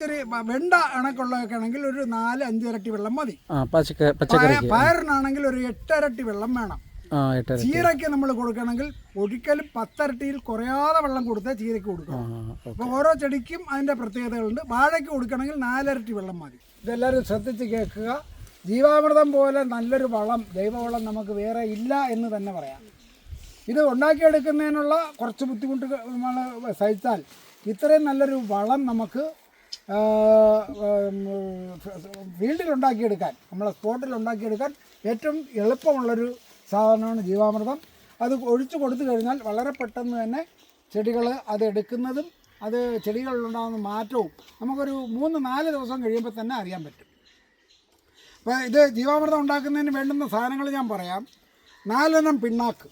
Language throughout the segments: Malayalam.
വെണ്ട കണക്കുള്ളതൊക്കെ ആണെങ്കിൽ ഒരു 4-5 ഇരട്ടി വെള്ളം മതി. പയറിനാണെങ്കിൽ ഒരു 8 ഇരട്ടി വെള്ളം വേണം. ചീരയ്ക്ക് നമ്മൾ കൊടുക്കണമെങ്കിൽ ഒരിക്കലും 10 ഇരട്ടിയിൽ കുറയാതെ വെള്ളം കൊടുത്തേ ചീരയ്ക്ക് കൊടുക്കണം. അപ്പോൾ ഓരോ ചെടിക്കും അതിൻ്റെ പ്രത്യേകതകളുണ്ട്. വാഴയ്ക്ക് കൊടുക്കണമെങ്കിൽ 4 ഇരട്ടി വെള്ളം മതി. ഇതെല്ലാവരും ശ്രദ്ധിച്ച് കേൾക്കുക. ജീവാമൃതം പോലെ നല്ലൊരു വളം, ജൈവവളം നമുക്ക് വേറെ ഇല്ല എന്ന് തന്നെ പറയാം. ഇത് ഉണ്ടാക്കിയെടുക്കുന്നതിനുള്ള കുറച്ച് ബുദ്ധിമുട്ടുകൾ നമ്മൾ സഹിച്ചാൽ ഇത്രയും നല്ലൊരു വളം നമുക്ക് ഫീൽഡിൽ ഉണ്ടാക്കിയെടുക്കാൻ, നമ്മളെ സ്പോട്ടിൽ ഉണ്ടാക്കിയെടുക്കാൻ ഏറ്റവും എളുപ്പമുള്ളൊരു സാധനമാണ് ജീവാമൃതം. അത് ഒഴിച്ചു കൊടുത്തു കഴിഞ്ഞാൽ വളരെ പെട്ടെന്ന് തന്നെ ചെടികൾ അത് എടുക്കുന്നതും അത് ചെടികളിലുണ്ടാകുന്ന മാറ്റവും നമുക്കൊരു 3-4 ദിവസം കഴിയുമ്പോൾ തന്നെ അറിയാൻ പറ്റും. അപ്പോൾ ഇത് ജീവാമൃതം ഉണ്ടാക്കുന്നതിന് വേണ്ടുന്ന സാധനങ്ങൾ ഞാൻ പറയാം. 4 ഇനം പിണ്ണാക്ക്: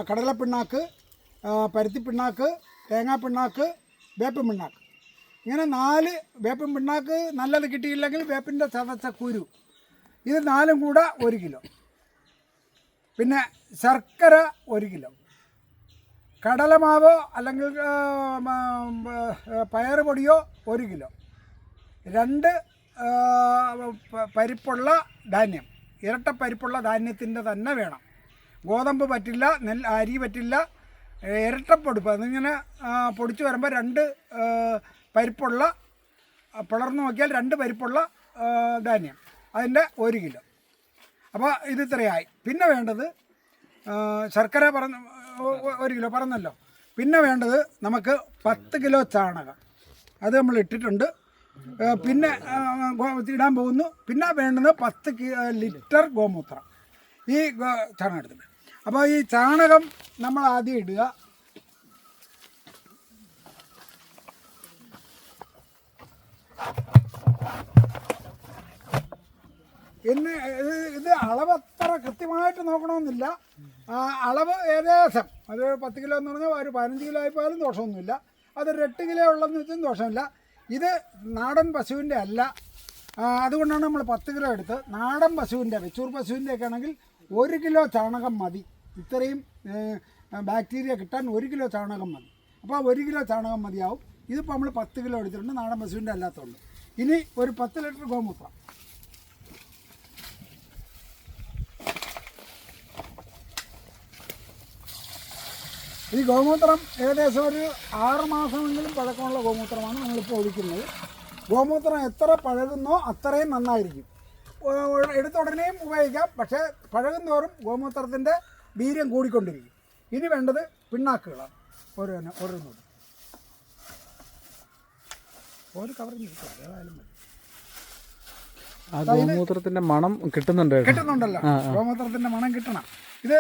കടലപ്പിണ്ണാക്ക്, പരുത്തിപ്പിണ്ണാക്ക്, തേങ്ങാപ്പിണ്ണാക്ക്, വേപ്പിൻ പിണ്ണാക്ക്. ഇങ്ങനെ 4. വേപ്പിൻ പിണ്ണാക്ക് നല്ലത് കിട്ടിയില്ലെങ്കിൽ വേപ്പിൻ്റെ ചതച്ച കുരു, ഇത് 4ഉം കൂടെ 1 കിലോ. പിന്നെ ശർക്കര 1 കിലോ. കടലമാവോ അല്ലെങ്കിൽ പയറ് പൊടിയോ 1 കിലോ. 2 പരിപ്പുള്ള ധാന്യം, ഇരട്ട പരിപ്പുള്ള ധാന്യത്തിൻ്റെ തന്നെ വേണം. ഗോതമ്പ് പറ്റില്ല, അരി പറ്റില്ല. ഇരട്ടപ്പൊടിപ്പ് അതിങ്ങനെ പൊടിച്ച് വരുമ്പോൾ 2 പരിപ്പുള്ള, പിളർന്ന് നോക്കിയാൽ 2 പരിപ്പുള്ള ധാന്യം, അതിൻ്റെ 1 കിലോ. അപ്പോൾ ഇത് ഇത്രയായി. പിന്നെ വേണ്ടത് ശർക്കര 1 കിലോ പറഞ്ഞല്ലോ. പിന്നെ വേണ്ടത് നമുക്ക് 10 കിലോ ചാണകം, അത് നമ്മൾ ഇട്ടിട്ടുണ്ട്. പിന്നെ ഇടാൻ പോകുന്നു. പിന്നെ വേണ്ടത് 10 ലിറ്റർ ഗോമൂത്രം. ഈ ചാണകം എടുത്തിട്ട്, അപ്പോൾ ഈ ചാണകം നമ്മൾ ആദ്യം ഇടുക. ഇത് അളവ് അത്ര കൃത്യമായിട്ട് നോക്കണമെന്നില്ല. അളവ് ഏകദേശം അത് 10 കിലോ എന്ന് പറഞ്ഞാൽ ഒരു 15 കിലോ ആയിപ്പോയാലും ദോഷമൊന്നുമില്ല. അതൊരു 8 കിലോ ഉള്ളതെന്ന് വെച്ചാൽ ദോഷമില്ല. ഇത് നാടൻ പശുവിൻ്റെ അല്ല, അതുകൊണ്ടാണ് നമ്മൾ 10 കിലോ എടുത്ത്. നാടൻ പശുവിൻ്റെ, വെച്ചൂർ പശുവിൻ്റെ ഒക്കെ ആണെങ്കിൽ 1 കിലോ ചാണകം മതി. ഇത്രയും ബാക്ടീരിയ കിട്ടാൻ 1 കിലോ ചാണകം മതി. അപ്പോൾ 1 കിലോ ചാണകം മതിയാവും. ഇതിപ്പോൾ നമ്മൾ 10 കിലോ എടുത്തിട്ടുണ്ട്, നാടൻ പശുവിൻ്റെ അല്ലാത്തതുകൊണ്ട്. ഇനി ഒരു 10 ലിറ്റർ ഗോമൂത്രം. ഈ ഗോമൂത്രം ഏകദേശം ഒരു 6 മാസമെങ്കിലും പഴക്കമുള്ള ഗോമൂത്രമാണ് നമ്മളിപ്പോൾ ഒഴിക്കുന്നത്. ഗോമൂത്രം എത്ര പഴകുന്നോ അത്രയും നന്നായിരിക്കും. എടുത്ത ഉടനെയും ഉപയോഗിക്കാം, പക്ഷേ പഴകുന്നോറും ഗോമൂത്രത്തിൻ്റെ വീര്യം കൂടിക്കൊണ്ടിരിക്കും. ഇനി വേണ്ടത് പിണ്ണാക്കുകളാണ്. ഓരോന്നോട് ഒരു കവറിങ് ഏതായാലും മതി. ഗോമൂത്രത്തിൻ്റെ മണം കിട്ടുന്നുണ്ടല്ലോ. ഗോമൂത്രത്തിൻ്റെ മണം കിട്ടണം. ഇത്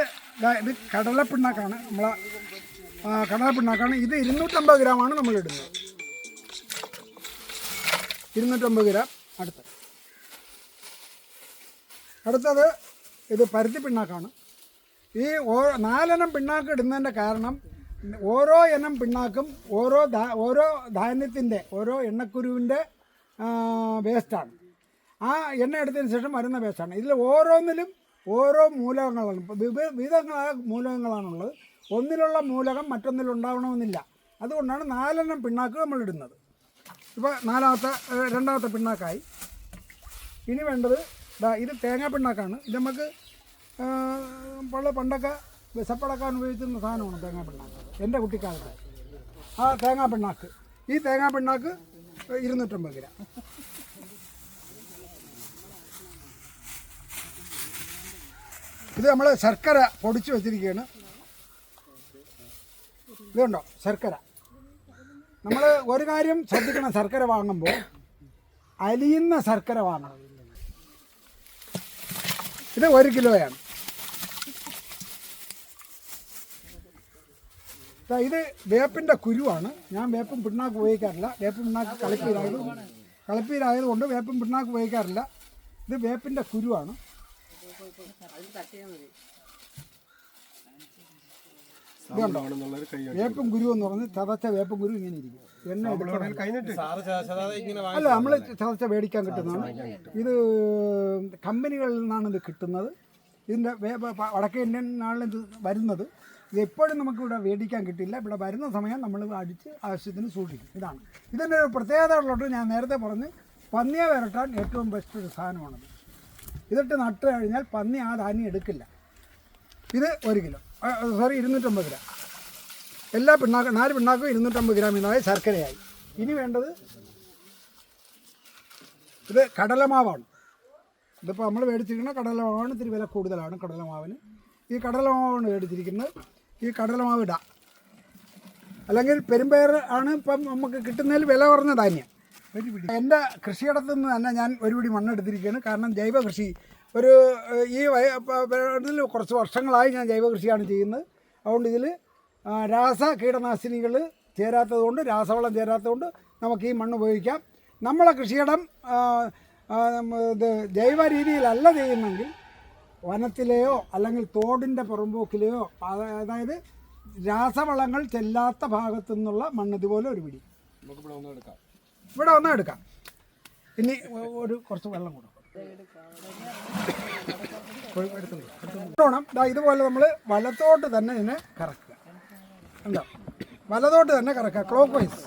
കടലപ്പിണ്ണാക്കാണ്, നമ്മളെ കടലപ്പിണ്ണാക്കാണ്. ഇത് 250 ഗ്രാമാണ് നമ്മൾ ഇടുന്നത്. 250 ഗ്രാം. അടുത്തത് ഇത് പരുത്തി പിണ്ണാക്കാണ്. ഈ 4 ഇനം പിണ്ണാക്ക് ഇടുന്നതിൻ്റെ കാരണം ഓരോ ഇനം പിണ്ണാക്കും ഓരോ ധാന്യത്തിൻ്റെ, ഓരോ എണ്ണക്കുരുവിൻ്റെ വേസ്റ്റാണ്. ആ എണ്ണ എടുത്തതിന് ശേഷം വരുന്ന വേസ്റ്റാണ്. ഇതിൽ ഓരോന്നിലും ഓരോ മൂലകങ്ങളാണ്, വിവിധങ്ങളായ മൂലകങ്ങളാണുള്ളത്. ഒന്നിലുള്ള മൂലകം മറ്റൊന്നിലുണ്ടാവണമെന്നില്ല. അതുകൊണ്ടാണ് 4 ഇനം പിണ്ണാക്ക് നമ്മൾ ഇടുന്നത്. ഇപ്പോൾ 2ാമത്തെ പിണ്ണാക്കായി. ഇനി വേണ്ടത് ഇത് തേങ്ങാ പിണ്ണാക്കാണ്. ഇത് നമുക്ക് പണ്ടൊക്കെ വിശപ്പടക്കാൻ ഉപയോഗിക്കുന്ന സാധനമാണ് തേങ്ങാ പിണ്ണാക്ക്, എൻ്റെ കുട്ടിക്കാലത്ത്. ആ തേങ്ങാ പിണ്ണാക്ക്, ഈ തേങ്ങാ പിണ്ണാക്ക് 250 ഗ്രാം. ഇത് നമ്മൾ ശർക്കര പൊടിച്ച് വെച്ചിരിക്കുകയാണ്. ഇതുണ്ടോ ശർക്കര. നമ്മൾ ഒരു കാര്യം ശ്രദ്ധിക്കണം, ശർക്കര വാങ്ങുമ്പോൾ അലിയുന്ന ശർക്കര വാങ്ങണം. ഇത് 1 കിലോയാണ്. ഇത് വേപ്പിൻ്റെ കുരുവാണ്. ഞാൻ വേപ്പും പിണ്ണാക്ക് ഉപയോഗിക്കാറില്ല. വേപ്പിൻ പിണ്ണാക്ക് കളിപ്പീരായതുകൊണ്ട് വേപ്പിൻ പിണ്ണാക്ക് ഉപയോഗിക്കാറില്ല. ഇത് വേപ്പിൻ്റെ കുരുവാണ്. ഇതുണ്ടോ വേപ്പും കുരു എന്ന് പറഞ്ഞ് ചതച്ച വേപ്പും കുരു ഇങ്ങനെ ഇരിക്കും. എണ്ണ അല്ല, നമ്മൾ ചതച്ച മേടിക്കാൻ കിട്ടുന്നതാണ്. ഇത് കമ്പനികളിൽ നിന്നാണ് ഇത് കിട്ടുന്നത്. ഇതിൻ്റെ വടക്കേ ഇന്ത്യൻ നാളിൽ ഇത് വരുന്നത്. ഇത് എപ്പോഴും നമുക്കിവിടെ മേടിക്കാൻ കിട്ടില്ല. ഇവിടെ വരുന്ന സമയം നമ്മൾ അടിച്ച് ആവശ്യത്തിന് സൂക്ഷിക്കും. ഇതാണ് ഇതിൻ്റെ ഒരു പ്രത്യേകത ഉള്ളതുകൊണ്ട് ഞാൻ നേരത്തെ പറഞ്ഞ് പന്നിയെ വരട്ടാൻ ഏറ്റവും ബെസ്റ്റ് ഒരു സാധനമാണത്. ഇതിട്ട് നട്ട് കഴിഞ്ഞാൽ പന്നി ആ ധാന്യം എടുക്കില്ല. ഇത് 1 കിലോ 250 ഗ്രാം. എല്ലാ പിണ്ണാക്കും 4 പിണ്ണാക്കും 250 ഗ്രാം ഇതായി ശർക്കരയായി. ഇനി വേണ്ടത് ഇത് കടലമാവാണ്. ഇതിപ്പോൾ നമ്മൾ മേടിച്ചിരിക്കുന്ന കടലമാവാണ്. ഇത്തിരി വില കൂടുതലാണ് കടലമാവിന്. ഈ കടലമാവാണ് മേടിച്ചിരിക്കുന്നത്. ഈ കടലമാവ് ഇടാം. അല്ലെങ്കിൽ പെരുമ്പയർ ആണ് ഇപ്പം നമുക്ക് കിട്ടുന്നതിൽ വില കുറഞ്ഞ ധാന്യം. എൻ്റെ കൃഷിയിടത്തു നിന്ന് തന്നെ ഞാൻ ഒരു പിടി മണ്ണെടുത്തിരിക്കുകയാണ്. കാരണം ജൈവ കൃഷി ഇതിൽ കുറച്ച് വർഷങ്ങളായി ഞാൻ ജൈവ കൃഷിയാണ് ചെയ്യുന്നത്. അതുകൊണ്ട് ഇതിൽ കീടനാശിനികൾ ചേരാത്തതുകൊണ്ട്, രാസവളം ചേരാത്തതുകൊണ്ട് നമുക്ക് ഈ മണ്ണ് ഉപയോഗിക്കാം. നമ്മളെ കൃഷിയിടം ഇത് ജൈവ രീതിയിലല്ല ചെയ്യുന്നെങ്കിൽ വനത്തിലെയോ അല്ലെങ്കിൽ തോടിൻ്റെ പുറമ്പോക്കിലെയോ അതായത് രാസവളങ്ങൾ ചെല്ലാത്ത ഭാഗത്തു നിന്നുള്ള മണ്ണ് ഇതുപോലെ ഒരു പിടി ഇവിടെ ഒന്നും എടുക്കാം. ഇനി കുറച്ച് വെള്ളം കൊടുക്കും. ഇതുപോലെ നമ്മൾ വലത്തോട്ട് തന്നെ ഇതിനെ കറക്കുക. ഉണ്ടോ? വലത്തോട്ട് തന്നെ കറക്കുക, ക്ലോക്ക് വൈസ്.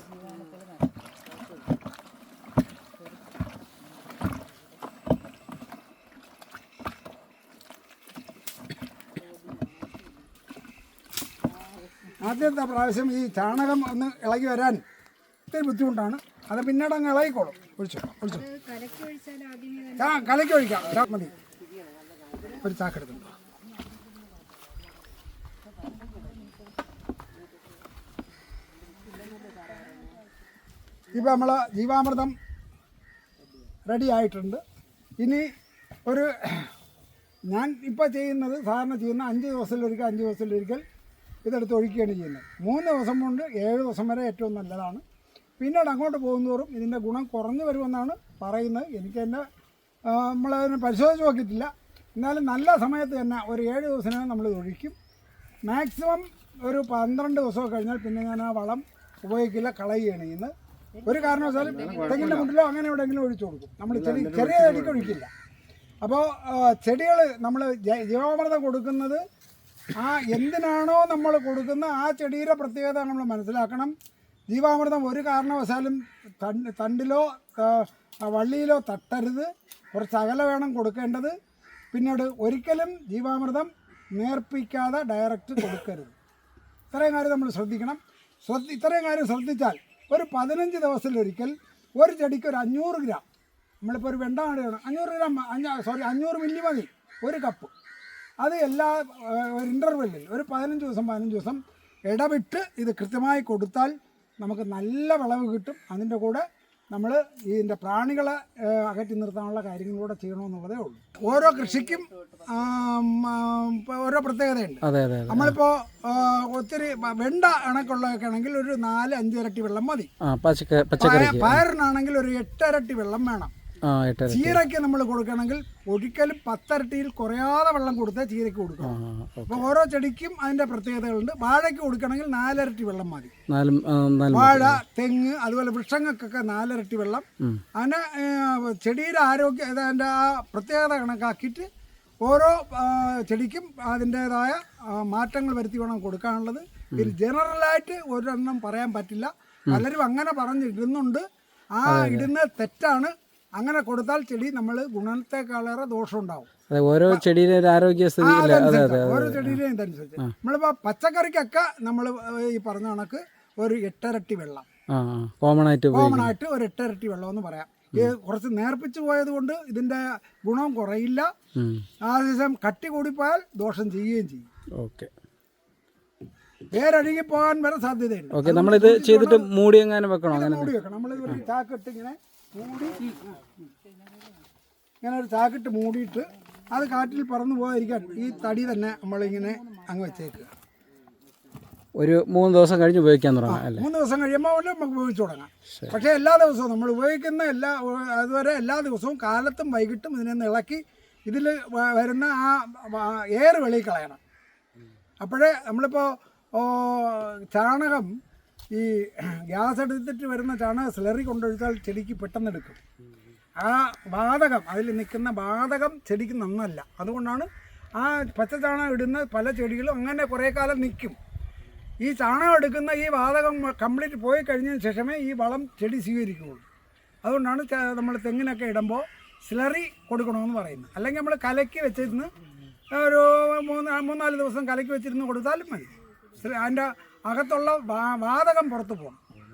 ആദ്യത്തെ പ്രാവശ്യം ഈ ചാണകം ഒന്ന് ഇളകി വരാൻ ഇത്തിരി ബുദ്ധിമുട്ടാണ്. അത് പിന്നീട് അങ്ങ് ഇളകിക്കോളും. ഒഴിച്ചോ കലക്കി ഒഴിക്കാം. മതി. ഒരു ചാക്കെടുത്തുണ്ട്. ഇപ്പോൾ നമ്മൾ ജീവാമൃതം റെഡി ആയിട്ടുണ്ട്. ഇനി ഞാൻ ഇപ്പോൾ ചെയ്യുന്നത് സാധാരണ ചെയ്യുന്ന 5 ദിവസത്തിലൊരിക്കൽ ഇതെടുത്ത് ഒഴിക്കുകയാണ് ചെയ്യുന്നത്. 3 ദിവസം കൊണ്ട് 7 ദിവസം വരെ ഏറ്റവും നല്ലതാണ്. പിന്നീട് അങ്ങോട്ട് പോകുന്നതോറും ഇതിൻ്റെ ഗുണം കുറഞ്ഞു വരുമെന്നാണ് പറയുന്നത്. എനിക്ക് തന്നെ നമ്മളതിനെ പരിശോധിച്ച് നോക്കിയിട്ടില്ല. എന്നാലും നല്ല സമയത്ത് തന്നെ ഒരു 7 ദിവസത്തിനകം നമ്മൾ ഒഴിക്കും. മാക്സിമം ഒരു 12 ദിവസമൊക്കെ കഴിഞ്ഞാൽ പിന്നെ ഞാൻ ആ വളം ഉപയോഗിക്കില്ല, കളയുകയാണ് ചെയ്യുന്നത്. ഒരു കാരണവശാലും തെങ്ങിൻ്റെ മുട്ടിലോ അങ്ങനെ എവിടെയെങ്കിലും ഒഴിച്ചു കൊടുക്കും. നമ്മൾ ചെറിയ ചെടിക്ക് ഒഴിക്കില്ല. അപ്പോൾ ചെടികൾ നമ്മൾ ജീവാമൃതം കൊടുക്കുന്നത് എന്തിനാണോ നമ്മൾ കൊടുക്കുന്നത് ആ ചെടിയുടെ പ്രത്യേകത നമ്മൾ മനസ്സിലാക്കണം. ജീവാമൃതം ഒരു കാരണവശാലും തണ്ടിലോ വള്ളിയിലോ തട്ടരുത്. കുറച്ച് അകലെ വേണം കൊടുക്കേണ്ടത്. പിന്നീട് ഒരിക്കലും ജീവാമൃതം നേർപ്പിക്കാതെ ഡയറക്റ്റ് കൊടുക്കരുത്. ഇത്രയും കാര്യം നമ്മൾ ശ്രദ്ധിക്കണം. ഇത്രയും കാര്യം ശ്രദ്ധിച്ചാൽ ഒരു 15 ദിവസത്തിലൊരിക്കൽ ഒരു ചെടിക്ക് ഒരു 500 ഗ്രാം, നമ്മളിപ്പോൾ ഒരു വെണ്ട നടുകയാണ്, 500 മില്ലി മതി ഒരു കപ്പ്. അത് ഒരു ഇൻ്റർവെല്ലിൽ ഒരു 15 ദിവസം ഇടവിട്ട് ഇത് കൃത്യമായി കൊടുത്താൽ നമുക്ക് നല്ല വിളവ് കിട്ടും. അതിൻ്റെ കൂടെ നമ്മൾ ഇതിൻ്റെ പ്രാണികളെ അകറ്റി നിർത്താനുള്ള കാര്യങ്ങളൂടെ ചെയ്യണമെന്നുള്ളതേ ഉള്ളൂ. ഓരോ കൃഷിക്കും ഓരോ പ്രത്യേകതയുണ്ട്. നമ്മളിപ്പോൾ ഒത്തിരി വെണ്ട കണക്കുള്ളതൊക്കെ ആണെങ്കിൽ ഒരു 4-5 ഇരട്ടി വെള്ളം മതി. പയറിനാണെങ്കിൽ ഒരു 8 ഇരട്ടി വെള്ളം വേണം. ചീരയ്ക്ക് നമ്മൾ കൊടുക്കണമെങ്കിൽ ഒരിക്കലും 10 ഇരട്ടിയിൽ കുറയാതെ വെള്ളം കൊടുത്തേ ചീരയ്ക്ക് കൊടുക്കണം. അപ്പോൾ ഓരോ ചെടിക്കും അതിൻ്റെ പ്രത്യേകതകളുണ്ട്. വാഴയ്ക്ക് കൊടുക്കണമെങ്കിൽ 4 ഇരട്ടി വെള്ളം മതി. വാഴ, തെങ്ങ്, അതുപോലെ വൃക്ഷങ്ങൾക്കൊക്കെ 4 ഇരട്ടി വെള്ളം. അങ്ങനെ ചെടിയുടെ ആരോഗ്യം അതിൻ്റെ ആ പ്രത്യേകത കണക്കാക്കിയിട്ട് ഓരോ ചെടിക്കും അതിൻ്റേതായ മാറ്റങ്ങൾ വരുത്തി വേണം കൊടുക്കാനുള്ളത്. ഇതിൽ ജനറലായിട്ട് ഒരെണ്ണം പറയാൻ പറ്റില്ല. പലരും അങ്ങനെ പറഞ്ഞിടുന്നുണ്ട്. ആ ഇടുന്നത് തെറ്റാണ്. അങ്ങനെ കൊടുത്താൽ ചെടി നമ്മൾ ഗുണത്തെക്കാളേറെ ദോഷം ഉണ്ടാവും. ഓരോ ചെടിയുടെ ആരോഗ്യസ്ഥിതി ഓരോ ചെടിയിലെയും ഇതനുസരിച്ച് നമ്മളിപ്പോൾ പച്ചക്കറിക്കൊക്കെ നമ്മൾ ഈ പറഞ്ഞ കണക്ക് ഒരു 8 ഇരട്ടി വെള്ളം കോമൺ ആയിട്ട് ഒരു 8 ഇരട്ടി വെള്ളം എന്ന് പറയാം. കുറച്ച് നേർപ്പിച്ച് പോയത് കൊണ്ട് ഇതിൻ്റെ ഗുണം കുറയില്ല. ആ ദിവസം കട്ടി കൂടിപ്പോയാൽ ദോഷം ചെയ്യുകയും ചെയ്യും. വേരഴുകി പോകാൻ വരെ സാധ്യതയുണ്ട്. നമ്മളിത് ചെയ്തിട്ട് മൂടി എങ്ങനെ വെക്കണം? മൂടി വെക്കണം. നമ്മൾ ഒരു ചാക്കിട്ട് ഇങ്ങനെ ഒരു ചാക്കിട്ട് മൂടിയിട്ട് അത് കാറ്റിൽ പറന്നു പോകാതിരിക്കാൻ ഈ തടി തന്നെ നമ്മളിങ്ങനെ അങ്ങ് വെച്ചേക്കുക. ഒരു 3 ദിവസം കഴിഞ്ഞ് ഉപയോഗിക്കാൻ തുടങ്ങാം. 3 ദിവസം കഴിയുമ്പോൾ നമുക്ക് ഉപയോഗിച്ച് തുടങ്ങാം. പക്ഷേ എല്ലാ ദിവസവും നമ്മൾ ഉപയോഗിക്കുന്ന അതുവരെ എല്ലാ ദിവസവും കാലത്തും വൈകിട്ടും ഇതിനെ ഇളക്കി ഇതിൽ വരുന്ന ആ എയർ വെളിയിൽ കളയണം. അപ്പോഴേ നമ്മളിപ്പോൾ ചാണകം ഈ ഗ്യാസ് എടുത്തിട്ട് വരുന്ന ചാണകം സ്ലറി കൊണ്ടൊഴിച്ചാൽ ചെടിക്ക് പെട്ടെന്ന് എടുക്കും. ആ വാതകം അതിൽ നിൽക്കുന്ന വാതകം ചെടിക്ക് നന്നല്ല. അതുകൊണ്ടാണ് ആ പച്ച ചാണകം ഇടുന്ന പല ചെടികളും അങ്ങനെ കുറേ കാലം നിൽക്കും. ഈ ചാണകം എടുക്കുന്ന ഈ വാതകം കംപ്ലീറ്റ് പോയി കഴിഞ്ഞതിന് ശേഷമേ ഈ വളം ചെടി സ്വീകരിക്കുകയുള്ളൂ. അതുകൊണ്ടാണ് നമ്മൾ തെങ്ങിനൊക്കെ ഇടുമ്പോൾ സ്ലറി കൊടുക്കണമെന്ന് പറയുന്നത്. അല്ലെങ്കിൽ നമ്മൾ കലക്കി വെച്ചിരുന്ന് ഒരു 3-4 ദിവസം കലക്കി വെച്ചിരുന്ന് കൊടുത്താലും മതി. അതിൻ്റെ അകത്തുള്ള വാതകം പുറത്ത് പോകണം.